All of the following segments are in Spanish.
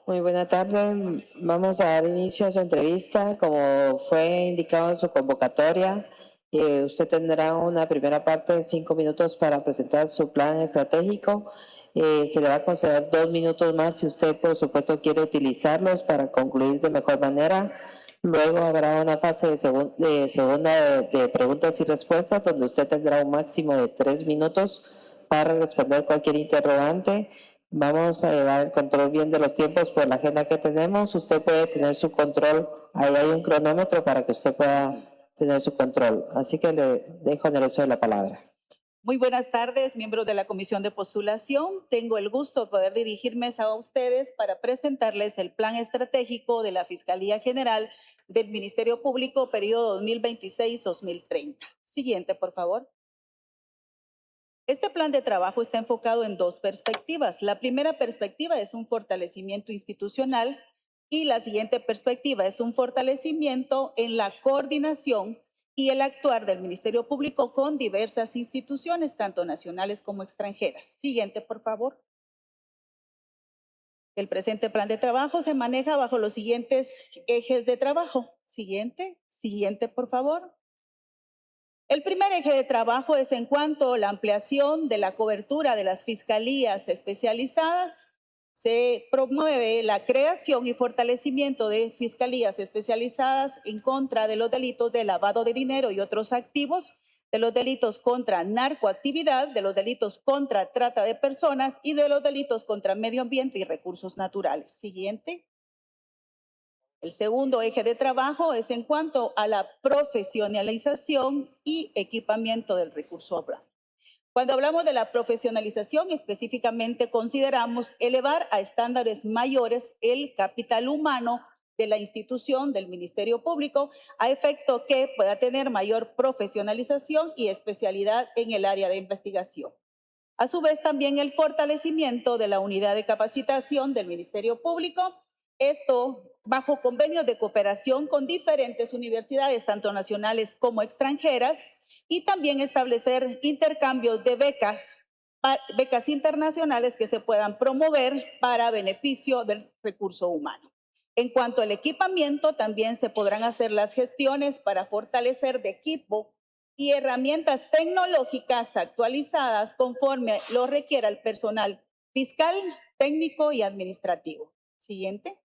Muy buena tarde. Vamos a dar inicio a su entrevista. Como fue indicado en su convocatoria, usted tendrá una primera parte de 5 minutos para presentar su plan estratégico. Se le va a conceder 2 minutos más si usted, por supuesto, quiere utilizarlos para concluir de mejor manera. Luego habrá una fase de segunda de preguntas y respuestas, donde usted tendrá un máximo de 3 minutos para responder cualquier interrogante. Vamos a llevar el control bien de los tiempos por la agenda que tenemos. Usted puede tener su control. Ahí hay un cronómetro para que usted pueda tener su control. Así que le dejo en el uso de la palabra. Muy buenas tardes, miembros de la Comisión de Postulación. Tengo el gusto de poder dirigirme a ustedes para presentarles el plan estratégico de la Fiscalía General del Ministerio Público, periodo 2026-2030. Siguiente, por favor. Este plan de trabajo está enfocado en dos perspectivas. La primera perspectiva es un fortalecimiento institucional y la siguiente perspectiva es un fortalecimiento en la coordinación y el actuar del Ministerio Público con diversas instituciones, tanto nacionales como extranjeras. Siguiente, por favor. El presente plan de trabajo se maneja bajo los siguientes ejes de trabajo. Siguiente, por favor. El primer eje de trabajo es en cuanto a la ampliación de la cobertura de las fiscalías especializadas. Se promueve la creación y fortalecimiento de fiscalías especializadas en contra de los delitos de lavado de dinero y otros activos, de los delitos contra narcoactividad, de los delitos contra trata de personas y de los delitos contra medio ambiente y recursos naturales. Siguiente. El segundo eje de trabajo es en cuanto a la profesionalización y equipamiento del recurso humano. Cuando hablamos de la profesionalización, específicamente consideramos elevar a estándares mayores el capital humano de la institución del Ministerio Público a efecto que pueda tener mayor profesionalización y especialidad en el área de investigación. A su vez, también el fortalecimiento de la unidad de capacitación del Ministerio Público, esto bajo convenios de cooperación con diferentes universidades, tanto nacionales como extranjeras, y también establecer intercambios de becas internacionales que se puedan promover para beneficio del recurso humano. En cuanto al equipamiento, también se podrán hacer las gestiones para fortalecer de equipo y herramientas tecnológicas actualizadas conforme lo requiera el personal fiscal, técnico y administrativo. Siguiente.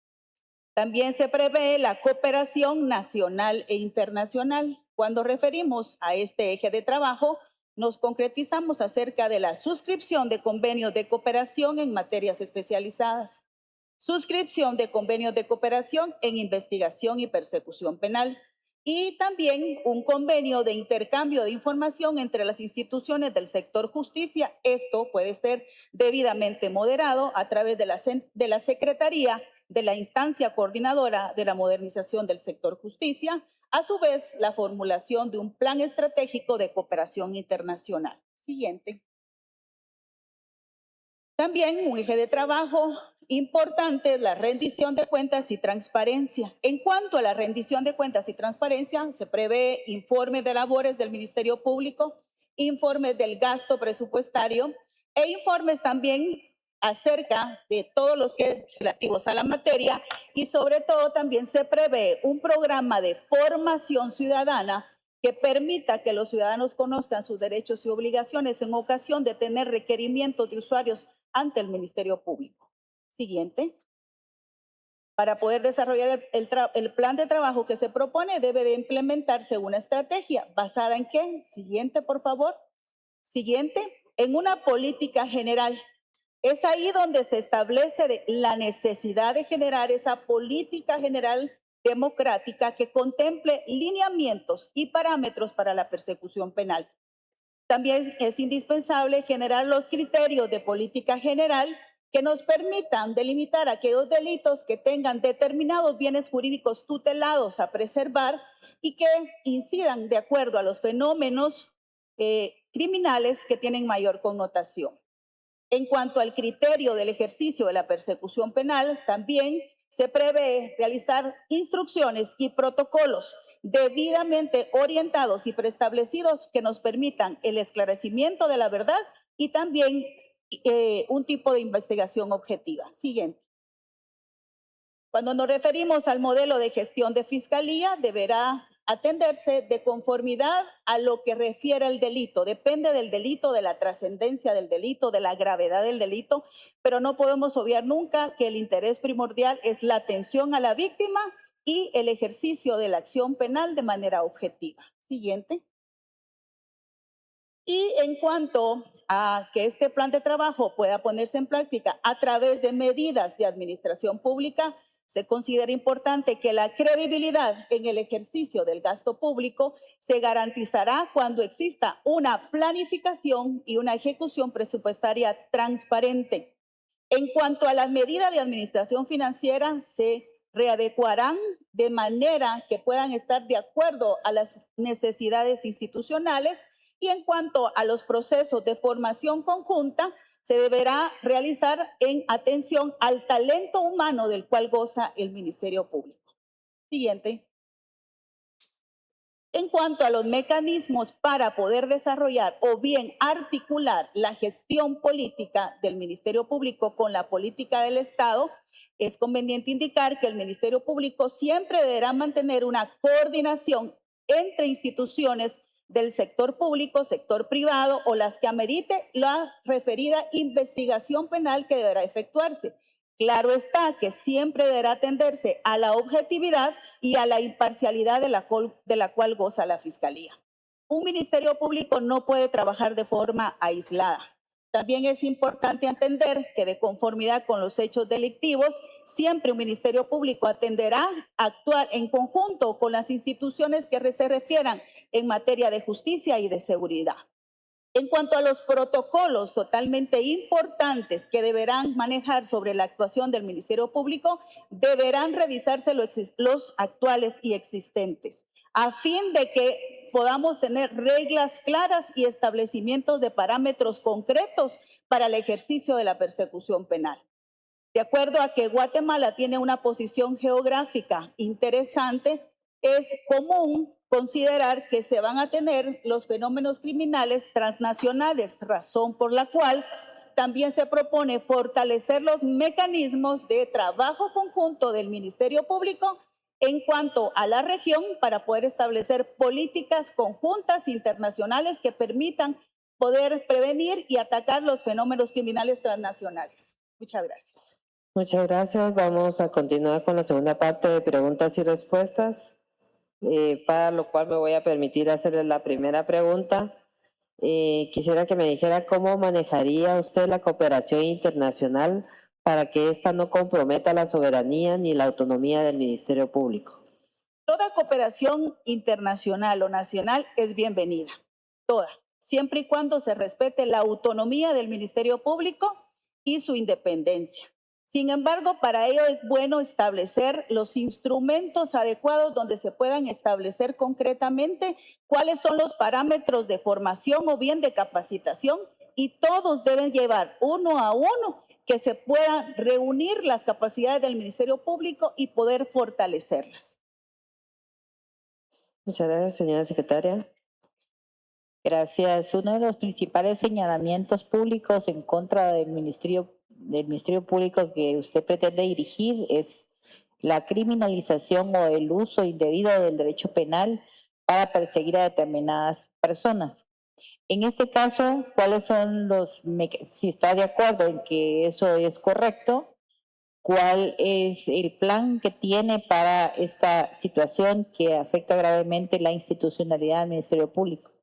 También se prevé la cooperación nacional e internacional. Cuando referimos a este eje de trabajo, nos concretizamos acerca de la suscripción de convenios de cooperación en materias especializadas, suscripción de convenios de cooperación en investigación y persecución penal, y también un convenio de intercambio de información entre las instituciones del sector justicia. Esto puede ser debidamente moderado a través de la Secretaría de la instancia coordinadora de la modernización del sector justicia, a su vez la formulación de un plan estratégico de cooperación internacional. Siguiente. También un eje de trabajo importante es la rendición de cuentas y transparencia. En cuanto a la rendición de cuentas y transparencia, se prevé informes de labores del Ministerio Público, informes del gasto presupuestario e informes también acerca de todos los que relativos a la materia, y sobre todo también se prevé un programa de formación ciudadana que permita que los ciudadanos conozcan sus derechos y obligaciones en ocasión de tener requerimientos de usuarios ante el Ministerio Público. Siguiente. Para poder desarrollar el plan de trabajo que se propone, debe de implementarse una estrategia basada en ¿qué? Siguiente, por favor. Siguiente, en una política general. Es ahí donde se establece la necesidad de generar esa política general democrática que contemple lineamientos y parámetros para la persecución penal. También es indispensable generar los criterios de política general que nos permitan delimitar aquellos delitos que tengan determinados bienes jurídicos tutelados a preservar y que incidan de acuerdo a los fenómenos criminales que tienen mayor connotación. En cuanto al criterio del ejercicio de la persecución penal, también se prevé realizar instrucciones y protocolos debidamente orientados y preestablecidos que nos permitan el esclarecimiento de la verdad y también un tipo de investigación objetiva. Siguiente. Cuando nos referimos al modelo de gestión de fiscalía, deberá atenderse de conformidad a lo que refiere el delito. Depende del delito, de la trascendencia del delito, de la gravedad del delito, pero no podemos obviar nunca que el interés primordial es la atención a la víctima y el ejercicio de la acción penal de manera objetiva. Siguiente. Y en cuanto a que este plan de trabajo pueda ponerse en práctica a través de medidas de administración pública, se considera importante que la credibilidad en el ejercicio del gasto público se garantizará cuando exista una planificación y una ejecución presupuestaria transparente. En cuanto a las medidas de administración financiera, se readecuarán de manera que puedan estar de acuerdo a las necesidades institucionales, y en cuanto a los procesos de formación conjunta, se deberá realizar en atención al talento humano del cual goza el Ministerio Público. Siguiente. En cuanto a los mecanismos para poder desarrollar o bien articular la gestión política del Ministerio Público con la política del Estado, es conveniente indicar que el Ministerio Público siempre deberá mantener una coordinación entre instituciones del sector público, sector privado o las que amerite la referida investigación penal que deberá efectuarse. Claro está que siempre deberá atenderse a la objetividad y a la imparcialidad de la cual goza la Fiscalía. Un Ministerio Público no puede trabajar de forma aislada. También es importante entender que de conformidad con los hechos delictivos, siempre un Ministerio Público atenderá a actuar en conjunto con las instituciones que se refieran en materia de justicia y de seguridad. En cuanto a los protocolos totalmente importantes que deberán manejar sobre la actuación del Ministerio Público, deberán revisarse los actuales y existentes, a fin de que podamos tener reglas claras y establecimientos de parámetros concretos para el ejercicio de la persecución penal. De acuerdo a que Guatemala tiene una posición geográfica interesante, es común considerar que se van a tener los fenómenos criminales transnacionales, razón por la cual también se propone fortalecer los mecanismos de trabajo conjunto del Ministerio Público en cuanto a la región para poder establecer políticas conjuntas internacionales que permitan poder prevenir y atacar los fenómenos criminales transnacionales. Muchas gracias. Muchas gracias. Vamos a continuar con la segunda parte de preguntas y respuestas, para lo cual me voy a permitir hacerle la primera pregunta. Quisiera que me dijera cómo manejaría usted la cooperación internacional para que ésta no comprometa la soberanía ni la autonomía del Ministerio Público. Toda cooperación internacional o nacional es bienvenida, toda, siempre y cuando se respete la autonomía del Ministerio Público y su independencia. Sin embargo, para ello es bueno establecer los instrumentos adecuados donde se puedan establecer concretamente cuáles son los parámetros de formación o bien de capacitación, y todos deben llevar uno a uno que se puedan reunir las capacidades del Ministerio Público y poder fortalecerlas. Muchas gracias, señora secretaria. Gracias. Uno de los principales señalamientos públicos en contra del Ministerio Público que usted pretende dirigir es la criminalización o el uso indebido del derecho penal para perseguir a determinadas personas. En este caso, ¿cuáles son si está de acuerdo en que eso es correcto? ¿Cuál es el plan que tiene para esta situación que afecta gravemente la institucionalidad del Ministerio Público?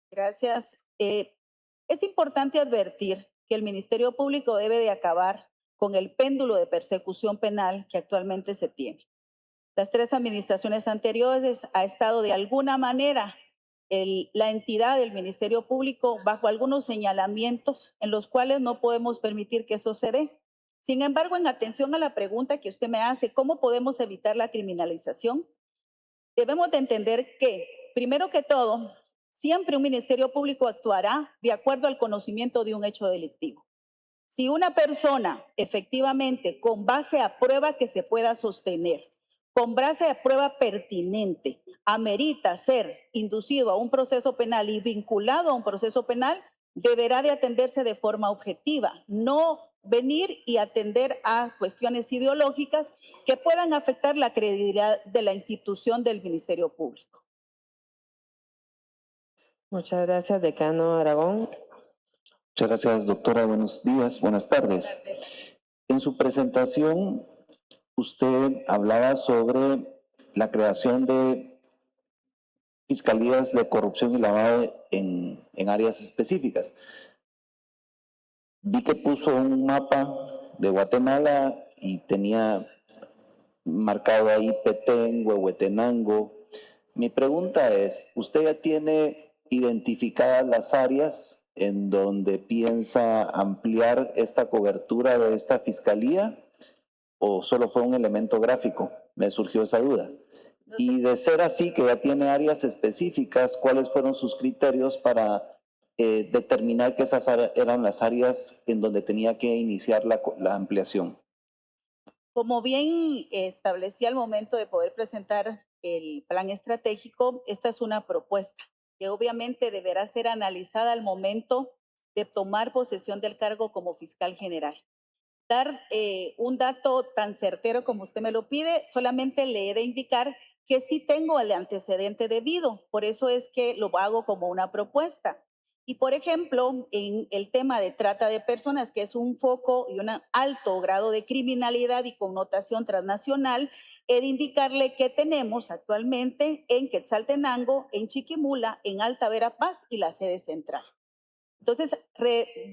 Gracias. Es importante advertir que el Ministerio Público debe de acabar con el péndulo de persecución penal que actualmente se tiene. Las 3 administraciones anteriores ha estado de alguna manera la entidad del Ministerio Público bajo algunos señalamientos en los cuales no podemos permitir que eso se dé. Sin embargo, en atención a la pregunta que usted me hace, ¿cómo podemos evitar la criminalización? Debemos de entender que, primero que todo, siempre un Ministerio Público actuará de acuerdo al conocimiento de un hecho delictivo. Si una persona efectivamente, con base a prueba que se pueda sostener, con base a prueba pertinente, amerita ser inducido a un proceso penal y vinculado a un proceso penal, deberá de atenderse de forma objetiva, no venir y atender a cuestiones ideológicas que puedan afectar la credibilidad de la institución del Ministerio Público. Muchas gracias, decano Aragón. Muchas gracias, doctora. Buenos días, buenas tardes. En su presentación, usted hablaba sobre la creación de fiscalías de corrupción y lavado en áreas específicas. Vi que puso un mapa de Guatemala y tenía marcado ahí Petén, Huehuetenango. Mi pregunta es, ¿usted ya tiene identificadas las áreas en donde piensa ampliar esta cobertura de esta fiscalía o solo fue un elemento gráfico? Me surgió esa duda. Y de ser así, que ya tiene áreas específicas, ¿cuáles fueron sus criterios para determinar que esas eran las áreas en donde tenía que iniciar la ampliación? Como bien establecí al momento de poder presentar el plan estratégico, esta es una propuesta que obviamente deberá ser analizada al momento de tomar posesión del cargo como fiscal general. Dar un dato tan certero como usted me lo pide, solamente le he de indicar que sí tengo el antecedente debido, por eso es que lo hago como una propuesta. Y por ejemplo, en el tema de trata de personas, que es un foco y un alto grado de criminalidad y connotación transnacional, he de indicarle que tenemos actualmente en Quetzaltenango, en Chiquimula, en Alta Verapaz y la sede central. Entonces,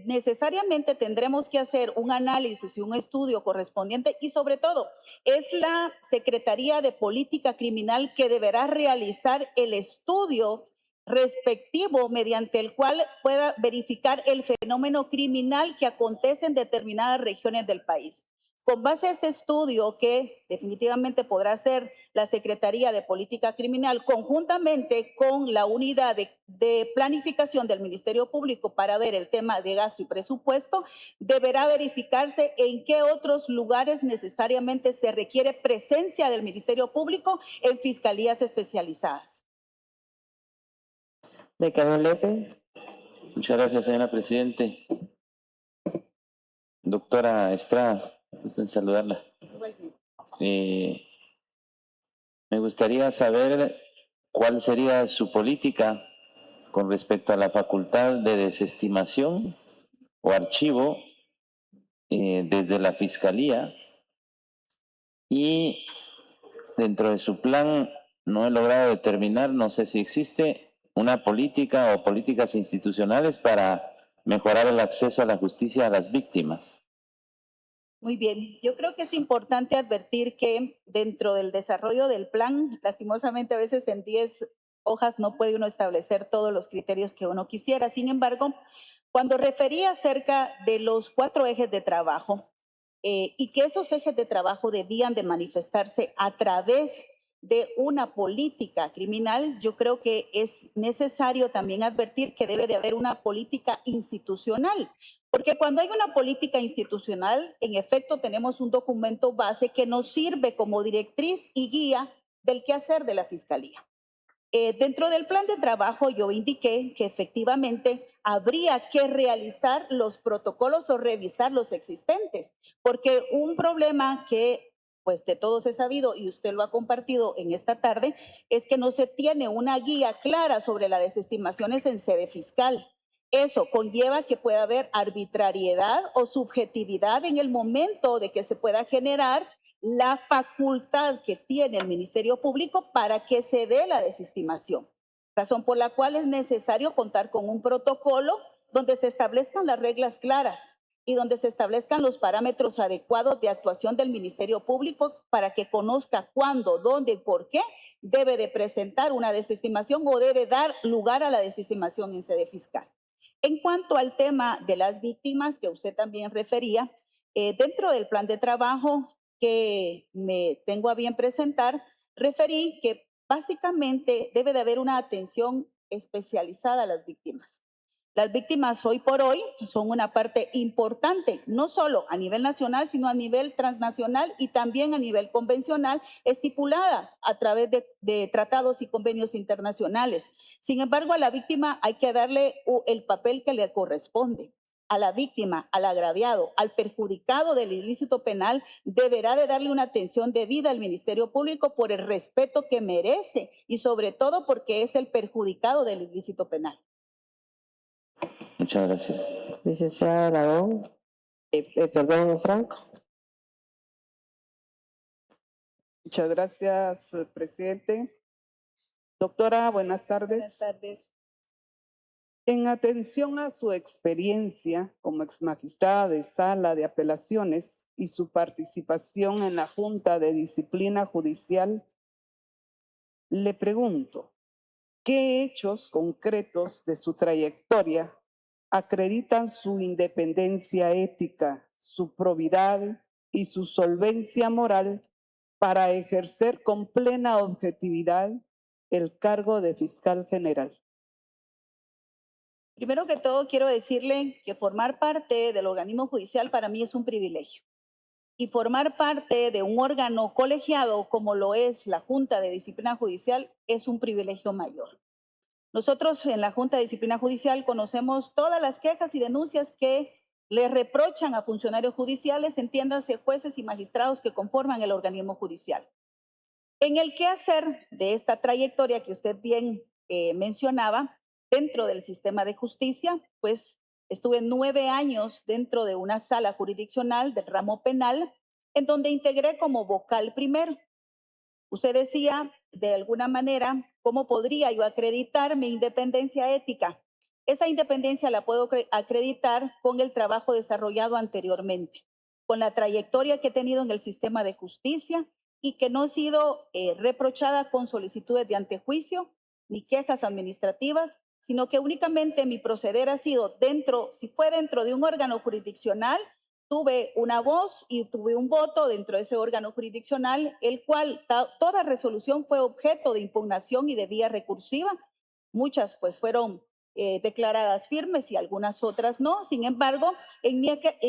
necesariamente tendremos que hacer un análisis y un estudio correspondiente y sobre todo es la Secretaría de Política Criminal que deberá realizar el estudio respectivo mediante el cual pueda verificar el fenómeno criminal que acontece en determinadas regiones del país. Con base a este estudio, que definitivamente podrá hacer la Secretaría de Política Criminal conjuntamente con la unidad de planificación del Ministerio Público para ver el tema de gasto y presupuesto, deberá verificarse en qué otros lugares necesariamente se requiere presencia del Ministerio Público en fiscalías especializadas. Decano Lepe. Muchas gracias, señora Presidente. Doctora Estrada, gusto en saludarla. Me gustaría saber cuál sería su política con respecto a la facultad de desestimación o archivo desde la Fiscalía, y dentro de su plan no he logrado determinar, no sé si existe una política o políticas institucionales para mejorar el acceso a la justicia a las víctimas. Muy bien, yo creo que es importante advertir que dentro del desarrollo del plan, lastimosamente a veces en 10 hojas no puede uno establecer todos los criterios que uno quisiera. Sin embargo, cuando refería acerca de los 4 ejes de trabajo y que esos ejes de trabajo debían de manifestarse a través de una política criminal, yo creo que es necesario también advertir que debe de haber una política institucional, porque cuando hay una política institucional, en efecto tenemos un documento base que nos sirve como directriz y guía del quehacer de la Fiscalía. Dentro del plan de trabajo yo indiqué que efectivamente habría que realizar los protocolos o revisar los existentes, porque un problema que pues de todos he sabido y usted lo ha compartido en esta tarde, es que no se tiene una guía clara sobre las desestimaciones en sede fiscal. Eso conlleva que pueda haber arbitrariedad o subjetividad en el momento de que se pueda generar la facultad que tiene el Ministerio Público para que se dé la desestimación. Razón por la cual es necesario contar con un protocolo donde se establezcan las reglas claras y donde se establezcan los parámetros adecuados de actuación del Ministerio Público para que conozca cuándo, dónde y por qué debe de presentar una desestimación o debe dar lugar a la desestimación en sede fiscal. En cuanto al tema de las víctimas que usted también refería, dentro del plan de trabajo que me tengo a bien presentar, referí que básicamente debe de haber una atención especializada a las víctimas. Las víctimas hoy por hoy son una parte importante, no solo a nivel nacional, sino a nivel transnacional y también a nivel convencional, estipulada a través de tratados y convenios internacionales. Sin embargo, a la víctima hay que darle el papel que le corresponde. a la víctima, al agraviado, al perjudicado del ilícito penal, deberá de darle una atención debida al Ministerio Público por el respeto que merece y sobre todo porque es el perjudicado del ilícito penal. Muchas gracias. Licenciada Aragón, perdón, Franco. Muchas gracias, presidente. Doctora, buenas tardes. Buenas tardes. En atención a su experiencia como exmagistrada de Sala de Apelaciones y su participación en la Junta de Disciplina Judicial, le pregunto, ¿qué hechos concretos de su trayectoria acreditan su independencia ética, su probidad y su solvencia moral para ejercer con plena objetividad el cargo de fiscal general? Primero que todo, quiero decirle que formar parte del organismo judicial para mí es un privilegio. Y formar parte de un órgano colegiado como lo es la Junta de Disciplina Judicial es un privilegio mayor. Nosotros en la Junta de Disciplina Judicial conocemos todas las quejas y denuncias que le reprochan a funcionarios judiciales, entiéndase jueces y magistrados que conforman el organismo judicial. En el quehacer de esta trayectoria que usted bien mencionaba, dentro del sistema de justicia, pues estuve 9 años dentro de una sala jurisdiccional del ramo penal, en donde integré como vocal primero. Usted decía, de alguna manera, ¿cómo podría yo acreditar mi independencia ética? Esa independencia la puedo acreditar con el trabajo desarrollado anteriormente, con la trayectoria que he tenido en el sistema de justicia y que no he sido reprochada con solicitudes de antejuicio ni quejas administrativas, sino que únicamente mi proceder ha sido si fue dentro de un órgano jurisdiccional, tuve una voz y tuve un voto dentro de ese órgano jurisdiccional, el cual toda resolución fue objeto de impugnación y de vía recursiva. Muchas pues fueron declaradas firmes y algunas otras no. Sin embargo, en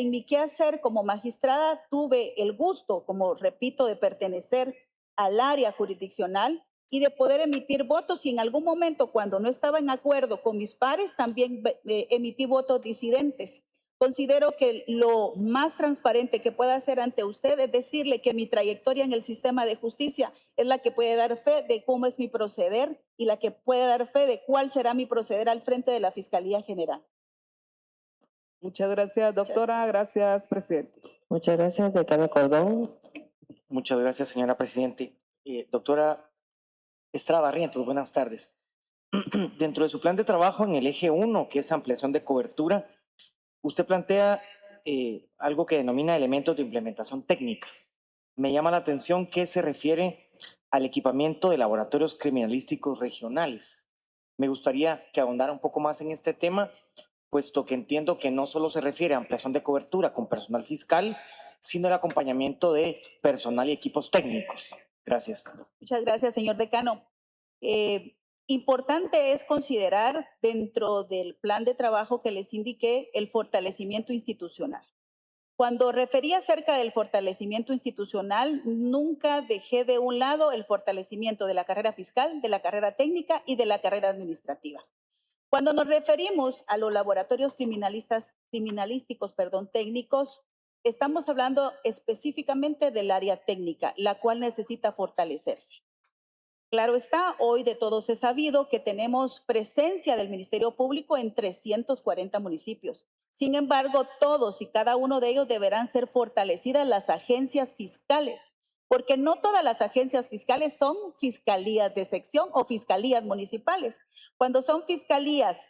mi quehacer como magistrada tuve el gusto, como repito, de pertenecer al área jurisdiccional y de poder emitir votos, y en algún momento cuando no estaba en acuerdo con mis pares también emití votos disidentes. Considero que lo más transparente que pueda hacer ante usted es decirle que mi trayectoria en el sistema de justicia es la que puede dar fe de cómo es mi proceder y la que puede dar fe de cuál será mi proceder al frente de la Fiscalía General. Muchas gracias, doctora. Gracias, presidente. Muchas gracias, decano Cordón. Muchas gracias, señora presidente. Doctora Estrada Barrientos, buenas tardes. Dentro de su plan de trabajo en el eje 1, que es ampliación de cobertura, usted plantea algo que denomina elementos de implementación técnica. Me llama la atención que se refiere al equipamiento de laboratorios criminalísticos regionales. Me gustaría que ahondara un poco más en este tema, puesto que entiendo que no solo se refiere a ampliación de cobertura con personal fiscal, sino el acompañamiento de personal y equipos técnicos. Gracias. Muchas gracias, señor decano. Importante es considerar dentro del plan de trabajo que les indiqué el fortalecimiento institucional. Cuando refería acerca del fortalecimiento institucional, nunca dejé de un lado el fortalecimiento de la carrera fiscal, de la carrera técnica y de la carrera administrativa. Cuando nos referimos a los laboratorios criminalísticos técnicos, estamos hablando específicamente del área técnica, la cual necesita fortalecerse. Claro está, hoy de todos es sabido que tenemos presencia del Ministerio Público en 340 municipios. Sin embargo, todos y cada uno de ellos deberán ser fortalecidas las agencias fiscales, porque no todas las agencias fiscales son fiscalías de sección o fiscalías municipales. Cuando son fiscalías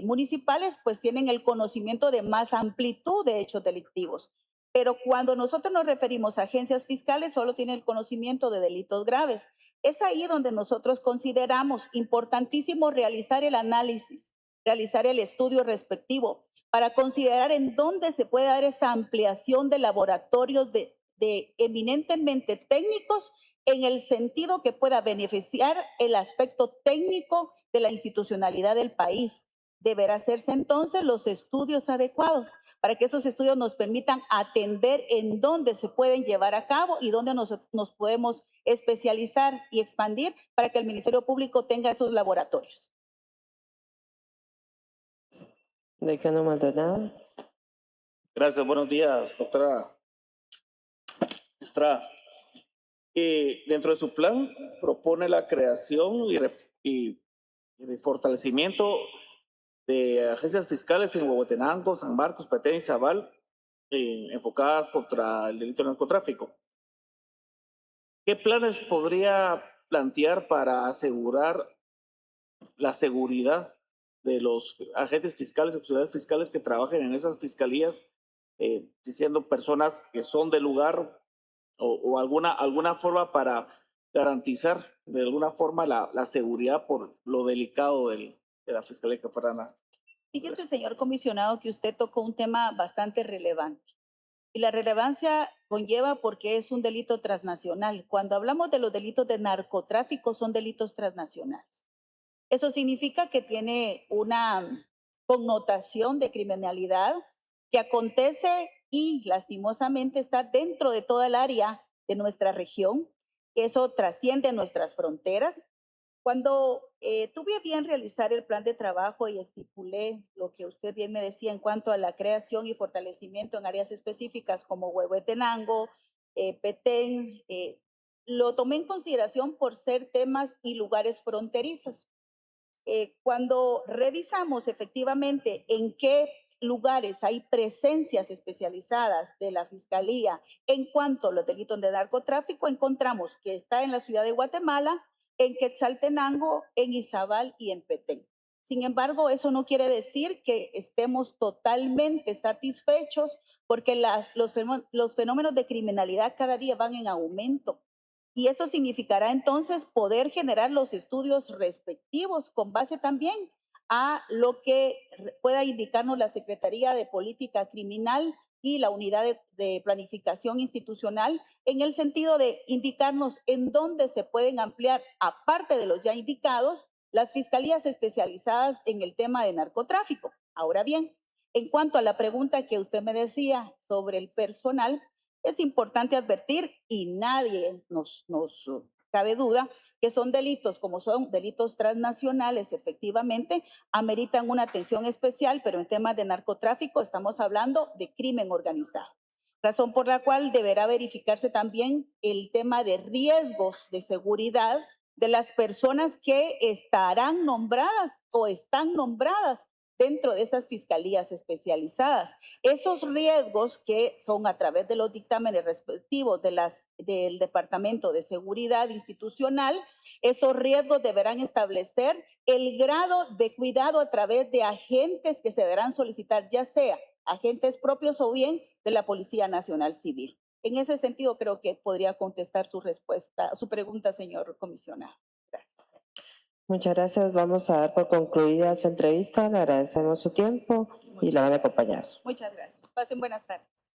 municipales, pues tienen el conocimiento de más amplitud de hechos delictivos. Pero cuando nosotros nos referimos a agencias fiscales, solo tienen el conocimiento de delitos graves. Es ahí donde nosotros consideramos importantísimo realizar el análisis, realizar el estudio respectivo para considerar en dónde se puede dar esa ampliación de laboratorios de eminentemente técnicos en el sentido que pueda beneficiar el aspecto técnico de la institucionalidad del país. Deberá hacerse entonces los estudios adecuados para que esos estudios nos permitan atender en dónde se pueden llevar a cabo y dónde nos podemos especializar y expandir para que el Ministerio Público tenga esos laboratorios. Decano Maldonado. Gracias, buenos días, doctora Estrada. Dentro de su plan propone la creación y el fortalecimiento de agencias fiscales en Huehuetenango, San Marcos, Petén y Zabal, enfocadas contra el delito de narcotráfico. ¿Qué planes podría plantear para asegurar la seguridad de los agentes fiscales, auxiliares fiscales que trabajen en esas fiscalías, siendo personas que son del lugar o alguna forma para garantizar de alguna forma la seguridad por lo delicado de la fiscalía que fueran a... Fíjese, señor comisionado, que usted tocó un tema bastante relevante. Y la relevancia conlleva porque es un delito transnacional. Cuando hablamos de los delitos de narcotráfico, son delitos transnacionales. Eso significa que tiene una connotación de criminalidad que acontece y lastimosamente está dentro de toda el área de nuestra región. Eso trasciende nuestras fronteras. Cuando tuve a bien realizar el plan de trabajo y estipulé lo que usted bien me decía en cuanto a la creación y fortalecimiento en áreas específicas como Huehuetenango, Petén, lo tomé en consideración por ser temas y lugares fronterizos. Cuando revisamos efectivamente en qué lugares hay presencias especializadas de la Fiscalía en cuanto a los delitos de narcotráfico, encontramos que está en la ciudad de Guatemala, en Quetzaltenango, en Izabal y en Petén. Sin embargo, eso no quiere decir que estemos totalmente satisfechos porque los fenómenos de criminalidad cada día van en aumento. Y eso significará entonces poder generar los estudios respectivos con base también a lo que pueda indicarnos la Secretaría de Política Criminal y la Unidad de Planificación Institucional en el sentido de indicarnos en dónde se pueden ampliar, aparte de los ya indicados, las fiscalías especializadas en el tema de narcotráfico. Ahora bien, en cuanto a la pregunta que usted me decía sobre el personal, es importante advertir y nadie nos cabe duda que son delitos, como son delitos transnacionales, efectivamente, ameritan una atención especial, pero en temas de narcotráfico estamos hablando de crimen organizado. Razón por la cual deberá verificarse también el tema de riesgos de seguridad de las personas que estarán nombradas o están nombradas dentro de estas fiscalías especializadas. Esos riesgos que son a través de los dictámenes respectivos del Departamento de Seguridad Institucional, esos riesgos deberán establecer el grado de cuidado a través de agentes que se deberán solicitar, ya sea agentes propios o bien de la Policía Nacional Civil. En ese sentido, creo que podría contestar su pregunta, señor comisionado. Gracias. Muchas gracias. Vamos a dar por concluida su entrevista. Le agradecemos su tiempo y la van a acompañar. Muchas gracias. Pasen buenas tardes.